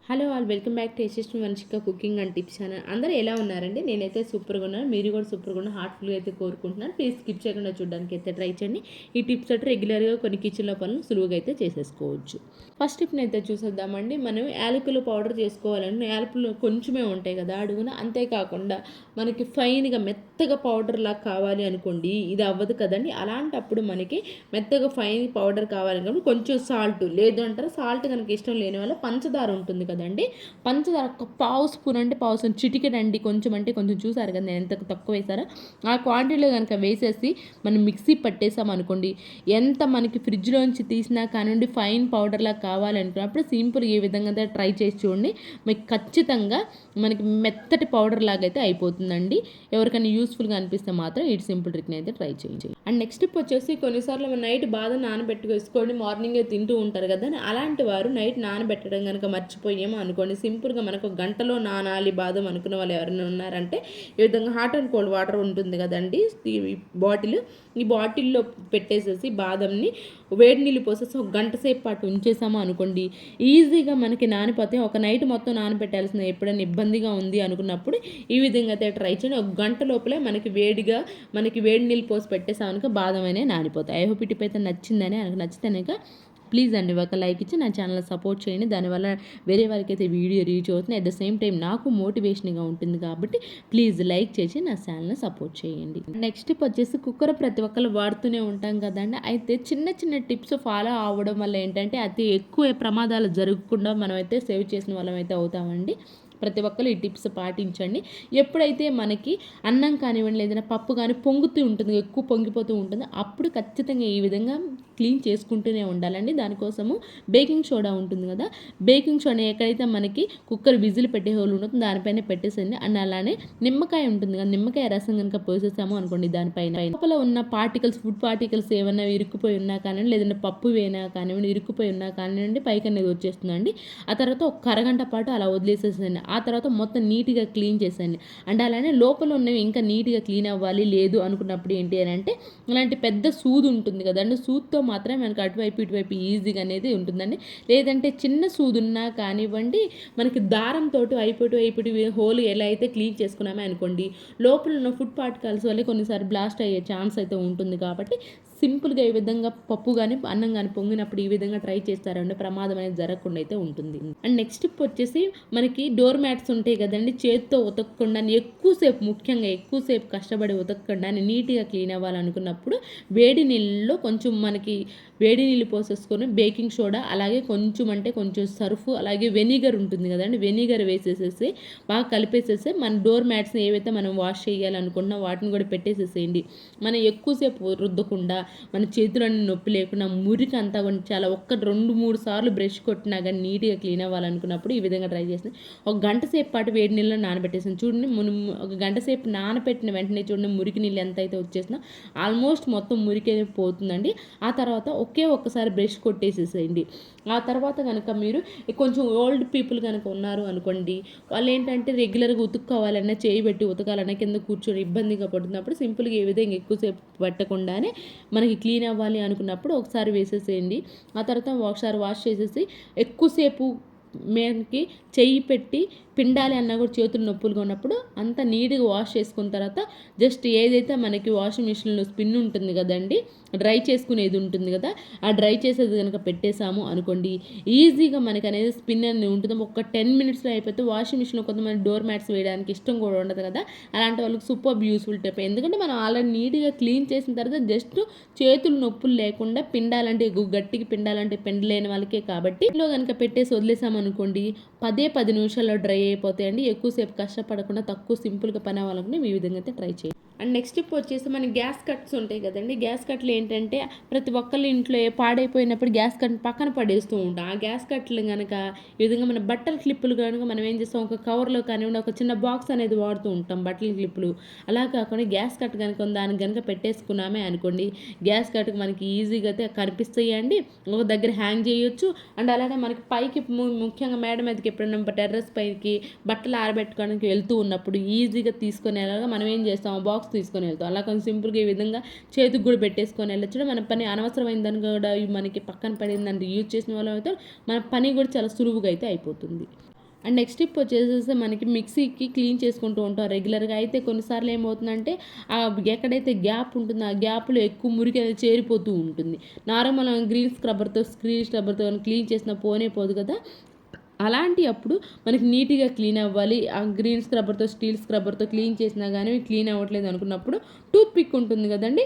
Hello all welcome back to Yashasvi Vamshika cooking and tips channel. అందరూ ఎలా ఉన్నారండి? నేనైతే సూపర్గా ఉన్నాను. మీరు కూడా సూపర్గా ఉన్న హార్ట్ఫుల్గా అయితే కోరుకుంటున్నాను. ప్లీజ్ స్కిప్ చేయకుండా చూడడానికి అయితే ట్రై చేయండి. ఈ టిప్స్ అయితే రెగ్యులర్గా కొన్ని కిచెన్లో పనులు సులువుగా అయితే చేసేసుకోవచ్చు. ఫస్ట్ టిప్ని అయితే చూసేద్దామండి. మనం యాలకులు పౌడర్ చేసుకోవాలంటే యాలకులు కొంచెమే ఉంటాయి కదా అడుగున. అంతేకాకుండా మనకి ఫైన్గా మెత్తగా పౌడర్ లాగా కావాలి అనుకోండి, ఇది అవ్వదు కదండి. అలాంటప్పుడు మనకి మెత్తగా ఫైన్ పౌడర్ కావాలనుకోండి కొంచెం సాల్ట్ లేదు అంటారు. సాల్ట్ కనుక ఇష్టం లేని వల్ల పంచదార ఉంటుంది కదండి, పంచదార ఒక పావు స్పూన్ అంటే పావు స్పూన్ చిటికెడండి. కొంచెం అంటే కొంచెం చూసారు కదా నేను ఎంత తక్కువ వేసారో ఆ క్వాంటిటీలో కనుక వేసేసి మనం మిక్సీ పట్టేసాం అనుకోండి, ఎంత మనకి ఫ్రిడ్జ్లోంచి తీసినా కానివ్వండి ఫైన్ పౌడర్లా కావాలనుకున్నప్పుడు సింపుల్ ఈ విధంగా ట్రై చేసి చూడండి. మీకు ఖచ్చితంగా మనకి మెత్తటి పౌడర్ లాగా అయితే అయిపోతుందండి. ఎవరికైనా యూస్ఫుల్గా అనిపిస్తే మాత్రం ఈ సింపుల్ ట్రిక్ని అయితే ట్రై చేయండి. అండ్ నెక్స్ట్ టిప్ వచ్చేసి కొన్నిసార్లు మనం నైట్ బాదం నానబెట్టుకు వేసుకోండి, మార్నింగే తింటూ ఉంటారు కదా, అలాంటి వారు నైట్ నానబెట్టడం కనుక మర్చిపోయామో అనుకోండి, సింపుల్గా మనకు గంటలో నానాలి బాదం అనుకున్న వాళ్ళు ఎవరైనా ఉన్నారంటే ఈ విధంగా హాట్ అండ్ కోల్డ్ వాటర్ ఉంటుంది కదండి బాటిల్, ఈ బాటిల్లో పెట్టేసేసి బాదంని వేడి నీళ్ళు పోసేసి ఒక గంట సేపు పాటు ఉంచేసాము అనుకోండి, ఈజీగా మనకి నానిపోతే. ఒక నైట్ మొత్తం నానబెట్టాల్సిన ఎప్పుడైనా ఇబ్బందిగా ఉంది అనుకున్నప్పుడు ఈ విధంగా అయితే ట్రై చేయండి. ఒక గంట లోపలే మనకి వేడి నీళ్ళు పోసి పెట్టేసాం అనుకో బాదం అనే నానిపోతాయి. ఐ హోప్ ఈ టిప్ అయితే నచ్చిందని, నచ్చితే ప్లీజ్ అండి ఒక లైక్ ఇచ్చి నా ఛానల్ సపోర్ట్ చేయండి. దానివల్ల వేరే వారికి అయితే వీడియో రీచ్ అవుతుంది. అట్ ద సేమ్ టైం నాకు మోటివేషన్గా ఉంటుంది కాబట్టి ప్లీజ్ లైక్ చేసి నా ఛానల్ని సపోర్ట్ చేయండి. నెక్స్ట్ టిప్ వచ్చేసి కుక్కర్ ప్రతి ఒక్కరు వాడుతూనే ఉంటాం కదండి. అయితే చిన్న చిన్న టిప్స్ ఫాలో అవ్వడం వల్ల ఏంటంటే అతి ఎక్కువ ప్రమాదాలు జరగకుండా మనం అయితే సేవ్ చేసిన వాళ్ళం అయితే అవుతామండి. ప్రతి ఒక్కరు ఈ టిప్స్ పాటించండి. ఎప్పుడైతే మనకి అన్నం కానివ్వండి లేదన్నా పప్పు కానీ పొంగుతూ ఉంటుంది, ఎక్కువ పొంగిపోతూ ఉంటుంది, అప్పుడు ఖచ్చితంగా ఈ విధంగా క్లీన్ చేసుకుంటూనే ఉండాలండి. దానికోసము బేకింగ్ సోడా ఉంటుంది కదా, బేకింగ్ సోడా ఎక్కడైతే మనకి కుక్కర్ విజిల్ పెట్టే హోల్ ఉంటుందో దానిపైన పెట్టేసండి. అండ్ అలానే నిమ్మకాయ ఉంటుంది కదా, నిమ్మకాయ రసం కనుక పోసేసాము అనుకోండి, దానిపైన లోపల ఉన్న పార్టికల్స్, ఫుడ్ పార్టికల్స్ ఏమన్నా ఇరుక్కుపోయి ఉన్నా కానివ్వండి లేదంటే పప్పు వేనా కానివ్వండి ఇరుక్కుపోయి ఉన్నా కానివ్వండి పైకి అనేది వచ్చేస్తుందండి. ఆ తర్వాత ఒక అరగంట పాటు అలా వదిలేసేసండి. ఆ తర్వాత మొత్తం నీట్గా క్లీన్ చేసేయండి. అండ్ అలానే లోపల ఉన్నవి ఇంకా నీట్గా క్లీన్ అవ్వాలి లేదు అనుకున్నప్పుడు ఏంటి అని అంటే ఇలాంటి పెద్ద సూది ఉంటుంది కదండి, సూద్తో మాత్రం మనకి అటువైపు ఇటువైపు ఈజీగా అనేది ఉంటుందండి. లేదంటే చిన్న సూది ఉన్నా కానివ్వండి మనకి దారంతో అయిపోయి హోల్ ఎలా అయితే క్లీన్ చేసుకున్నామే అనుకోండి, లోపల ఉన్న ఫుడ్ పార్టికల్స్ వల్ల కొన్నిసార్లు బ్లాస్ట్ అయ్యే ఛాన్స్ అయితే ఉంటుంది. కాబట్టి సింపుల్గా ఈ విధంగా పప్పు కానీ అన్నం కానీ పొంగినప్పుడు ఈ విధంగా ట్రై చేస్తారంటే ప్రమాదం అనేది జరగకుండా అయితే ఉంటుంది. అండ్ నెక్స్ట్ టిప్ వచ్చేసి మనకి డోర్ మ్యాట్స్ ఉంటాయి కదండి, చేతితో ఉతకకుండా ముఖ్యంగా ఎక్కువసేపు కష్టపడి ఉతకకుండా నీట్గా క్లీన్ అవ్వాలనుకున్నప్పుడు వేడి నీళ్ళలో కొంచెం మనకి వేడి నీళ్ళు పోసేసుకొని బేకింగ్ సోడా అలాగే కొంచెం సర్ఫ్ అలాగే వెనిగర్ ఉంటుంది కదండి, వెనిగర్ వేసేసేసి బాగా కలిపేసేసి మన డోర్ మ్యాట్స్ని ఏవైతే మనం వాష్ చేయాలనుకుంటున్నా వాటిని కూడా పెట్టేసేసేయండి. మనం ఎక్కువసేపు రుద్దకుండా మన చేతులన్నీ నొప్పి లేకుండా మురికి అంతా చాలా 1-2-3 సార్లు బ్రష్ కొట్టినా కానీ నీట్గా క్లీన్ అవ్వాలనుకున్నప్పుడు ఈ విధంగా ట్రై చేసి ఒక గంట సేపు పాటు వేడి నీళ్ళలో నానబెట్టేసాను చూడండి. ఒక గంట సేపు నానబెట్టిన వెంటనే చూడండి మురికి నీళ్ళు ఎంత అయితే వచ్చేసినా ఆల్మోస్ట్ మొత్తం మురికి అనేది పోతుందండి. ఆ తర్వాత ఒక్కసారి బ్రష్ కొట్టేసేసేయండి. ఆ తర్వాత కనుక మీరు కొంచెం ఓల్డ్ పీపుల్ కనుక ఉన్నారు అనుకోండి, వాళ్ళు ఏంటంటే రెగ్యులర్గా ఉతుక్కోవాలన్నా చేయి పెట్టి ఉతకాలన్నా కింద కూర్చొని ఇబ్బందిగా పడుతున్నప్పుడు సింపుల్గా ఏ విధంగా ఎక్కువసేపు పట్టకుండానే మనకి క్లీన్ అవ్వాలి అనుకున్నప్పుడు ఒకసారి వేసేసేయండి. ఆ తర్వాత ఒకసారి వాష్ చేసేసి ఎక్కువసేపు మనకి చెయ్యి పెట్టి పిండాలి అన్నా కూడా చేతులు నొప్పులుగా ఉన్నప్పుడు అంతా నీట్గా వాష్ చేసుకున్న తర్వాత జస్ట్ ఏదైతే మనకి వాషింగ్ మిషన్లో స్పిన్ ఉంటుంది కదండి, డ్రై చేసుకునేది ఉంటుంది కదా, ఆ డ్రై చేసేది కనుక పెట్టేసాము అనుకోండి ఈజీగా మనకి అనేది స్పిన్ అనేది ఉంటుంది. ఒక 10 మినిట్స్లో అయిపోతే వాషింగ్ మిషన్లో కొంతమంది డోర్ మ్యాట్స్ వేయడానికి ఇష్టం కూడా ఉండదు కదా, అలాంటి వాళ్ళకి సూపర్ యూస్ఫుల్ టిప్. ఎందుకంటే మనం ఆల్రెడీ నీట్గా క్లీన్ చేసిన తర్వాత జస్ట్ చేతులు నొప్పులు లేకుండా పిండాలంటే గట్టిగా పిండాలంటే పిండలేని వాళ్ళకే కాబట్టి ఇంట్లో కనుక పెట్టేసి వదిలేసాము అనుకోండి 10 నిమిషాల్లో డ్రై అయిపోతాయండి. ఎక్కువసేపు కష్టపడకుండా తక్కువ సింపుల్గా పని అవ్వాలనుకుని ఈ విధంగా అయితే ట్రై చేయండి. అండ్ నెక్స్ట్ టిప్ వచ్చేసి మన గ్యాస్ కట్స్ ఉంటాయి కదండి, గ్యాస్ కట్లు ఏంటంటే ప్రతి ఒక్కళ్ళ ఇంట్లో పాడైపోయినప్పుడు గ్యాస్ కట్ పక్కన పడేస్తూ ఉంటాం. ఆ గ్యాస్ కట్లు కనుక ఈ విధంగా మన బట్టల క్లిప్పులు కనుక మనం ఏం చేస్తాం, ఒక కవర్లో కానివ్వండి ఒక చిన్న బాక్స్ అనేది వాడుతూ ఉంటాం బట్టల క్లిప్పులు, అలా కాకుండా గ్యాస్ కట్ కనుక దానికి కనుక పెట్టేసుకున్నామే అనుకోండి గ్యాస్ కట్కి మనకి ఈజీగా అయితే కనిపిస్తాయండి. ఒక దగ్గర హ్యాంగ్ చేయొచ్చు. అండ్ అలానే మనకి పైకి ముఖ్యంగా మేడ మీదకి ఎప్పుడైనా టెర్రస్ పైకి బట్టలు ఆరబెట్టుకోవడానికి వెళ్తూ ఉన్నప్పుడు ఈజీగా తీసుకునేలాగా మనం ఏం చేస్తాం, బాక్స్ తీసుకొని వెళ్తాం. అలా కొంచెం సింపుల్గా ఈ విధంగా చేతికి కూడా పెట్టేసుకొని వెళ్ళొచ్చు. మన పని అనవసరమైందని కూడా మనకి పక్కన పడిందని యూజ్ చేసిన వాళ్ళం అయితే మన పని కూడా చాలా సులువుగా అయితే అయిపోతుంది. అండ్ నెక్స్ట్ టిప్ వచ్చేసేసి మనకి మిక్సీకి క్లీన్ చేసుకుంటూ ఉంటాం రెగ్యులర్గా. అయితే కొన్నిసార్లు ఏమవుతుందంటే ఎక్కడైతే గ్యాప్ ఉంటుందో ఆ గ్యాప్లో ఎక్కువ మురికి అనేది చేరిపోతూ ఉంటుంది. నార్మల్ గ్రీన్ స్క్రబ్బర్తో క్లీన్ చేసినా పోనే పోదు కదా. అలాంటి అప్పుడు మనకి నీట్గా క్లీన్ అవ్వాలి. ఆ గ్రీన్ స్క్రబ్బర్తో స్టీల్ స్క్రబ్బర్తో క్లీన్ చేసినా కానీ క్లీన్ అవ్వట్లేదు అనుకున్నప్పుడు టూత్ పిక్ ఉంటుంది కదండి,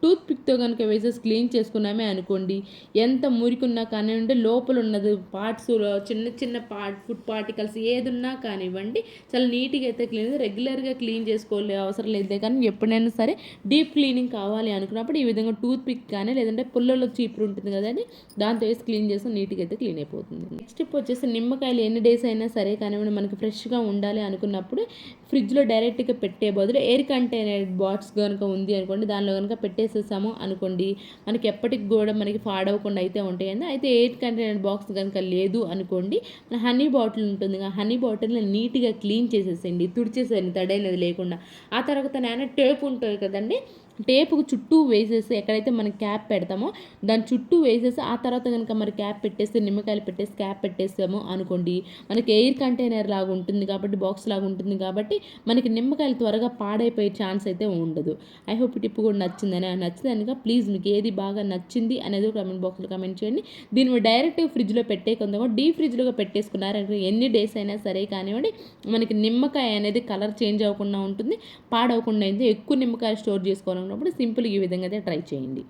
టూత్ పిక్తో కనుక వేసేసి క్లీన్ చేసుకున్నామే అనుకోండి, ఎంత మురికున్నా కానివ్వండి, లోపల ఉన్నది పార్ట్స్ చిన్న చిన్న ఫుడ్ పార్టికల్స్ ఏదున్నా కానివ్వండి చాలా నీట్గా అయితే రెగ్యులర్గా క్లీన్ చేసుకోలే అవసరం లేదు. కానీ ఎప్పుడైనా సరే డీప్ క్లీనింగ్ కావాలి అనుకున్నప్పుడు ఈ విధంగా టూత్ పిక్ కానీ లేదంటే పుల్లలో చీపురు ఉంటుంది కదండి, దాంతో వేసి క్లీన్ చేస్తే నీట్గా అయితే క్లీన్ అయిపోతుంది. నెక్స్ట్ టిప్ వచ్చేసి నిమ్మకాయలు ఎన్ని డేస్ అయినా సరే కానివ్వండి మనకి ఫ్రెష్గా ఉండాలి అనుకున్నప్పుడు ఫ్రిడ్జ్లో డైరెక్ట్గా పెట్టే బదులు ఎయిర్ కంటైనర్ బాక్స్ కనుక ఉంది అనుకోండి, దానిలో కనుక పెట్టేసేసాము అనుకోండి మనకి ఎప్పటికి కూడా మనకి పాడవకుండా అయితే ఉంటాయండి. అయితే ఎయిర్ కంటైనర్ బాక్స్ కనుక లేదు అనుకోండి, మన హనీ బాటిల్ ఉంటుంది, ఆ హనీ బాటిల్ని నీట్గా క్లీన్ చేసేసేయండి, తుడిచేసేయండి తడైనది లేకుండా. ఆ తర్వాత నేను టేప్ ఉంటుంది కదండి, టేపుకు చుట్టూ వేసేసి ఎక్కడైతే మనం క్యాప్ పెడతామో దాని చుట్టూ వేసేసి ఆ తర్వాత కనుక మరి క్యాప్ పెట్టేసి నిమ్మకాయలు పెట్టేసి క్యాప్ పెట్టేసాము అనుకోండి, మనకి ఎయిర్ కంటైనర్ లాగా ఉంటుంది కాబట్టి బాక్స్ లాగా ఉంటుంది కాబట్టి మనకి నిమ్మకాయలు త్వరగా పాడైపోయే ఛాన్స్ అయితే ఉండదు. ఐ హోప్ ఈ టిప్ కూడా నచ్చిందనుక ప్లీజ్ మీకు ఏది బాగా నచ్చింది అనేది కామెంట్ బాక్స్లో కామెంట్ చేయండి. దీన్ని డైరెక్ట్గా ఫ్రిడ్జ్లో పెట్టే కొంత డీప్ ఫ్రిడ్జ్లో పెట్టేసుకున్నారంటే ఎన్ని డేస్ అయినా సరే కానివ్వండి మనకి నిమ్మకాయ అనేది కలర్ చేంజ్ అవ్వకుండా ఉంటుంది, పాడవకుండా అయితే ఎక్కువ నిమ్మకాయ స్టోర్ చేసుకోవాలన్నప్పుడు సింపుల్గా ఈ విధంగా అయితే ట్రై చేయండి.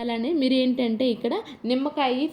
అలానే మీరు ఏంటంటే ఇక్కడ నిమ్మకాయ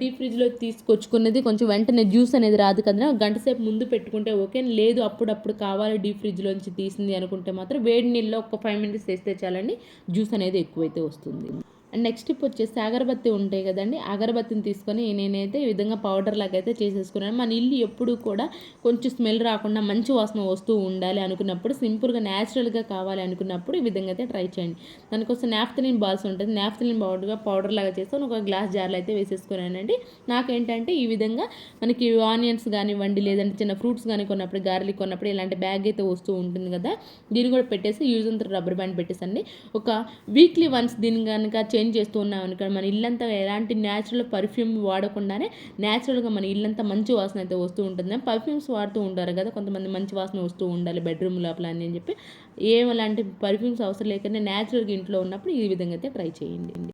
డీప్ ఫ్రిడ్జ్లో తీసుకొచ్చుకున్నది కొంచెం వెంటనే జ్యూస్ అనేది రాదు కదా, గంట సేపు ముందు పెట్టుకుంటే ఓకే. లేదు అప్పుడప్పుడు కావాలి డీప్ ఫ్రిడ్జ్లోంచి తీసింది అనుకుంటే మాత్రం వేడి నీళ్ళలో ఒక 5 మినిట్స్ వేస్తే చాలండి, జ్యూస్ అనేది ఎక్కువైతే వస్తుంది. అండ్ నెక్స్ట్ టిప్ వచ్చేసి అగరబత్తి ఉంటాయి కదండి, అగరబత్తిని తీసుకొని నేనైతే ఈ విధంగా పౌడర్ లాగా అయితే చేసేసుకున్నాను. మన ఇల్లు ఎప్పుడు కూడా కొంచెం స్మెల్ రాకుండా మంచి వాసన వస్తూ ఉండాలి అనుకున్నప్పుడు, సింపుల్గా న్యాచురల్గా కావాలి అనుకున్నప్పుడు ఈ విధంగా అయితే ట్రై చేయండి. దానికోసం నాఫ్థలిన్ బాల్స్ ఉంటుంది, నాఫ్థలిన్ పౌడర్ లాగా చేసుకొని ఒక గ్లాస్ జార్లో అయితే వేసేసుకున్నానండి. నాకేంటంటే ఈ విధంగా మనకి ఆనియన్స్ కానివ్వండి లేదంటే చిన్న ఫ్రూట్స్ కానీ కొన్నప్పుడు గార్లిక్ కొన్నప్పుడు ఇలాంటి బ్యాగ్ అయితే వస్తూ ఉంటుంది కదా, దీన్ని కూడా పెట్టేసి యూజ్ అంతా రబ్బర్ బ్యాండ్ పెట్టేసండి ఒక వీక్లీ వన్స్ దీన్ని కనుక చేంజ్ చేస్తూ ఉన్నాం అనుకో మన ఇల్లంతా ఎలాంటి న్యాచురల్ పర్ఫ్యూమ్ వాడకుండానే న్యాచురల్గా మన ఇల్లంతా మంచి వాసన అయితే వస్తూ ఉంటుంది. పర్ఫ్యూమ్స్ వాడుతూ ఉంటారు కదా కొంతమంది, మంచి వాసన వస్తూ ఉండాలి బెడ్రూమ్ లోపల అని చెప్పి ఏమలాంటి పర్ఫ్యూమ్స్ అవసరం లేకుండా న్యాచురల్గా ఇంట్లో ఉన్నప్పుడు ఈ విధంగా అయితే ట్రై చేయండి.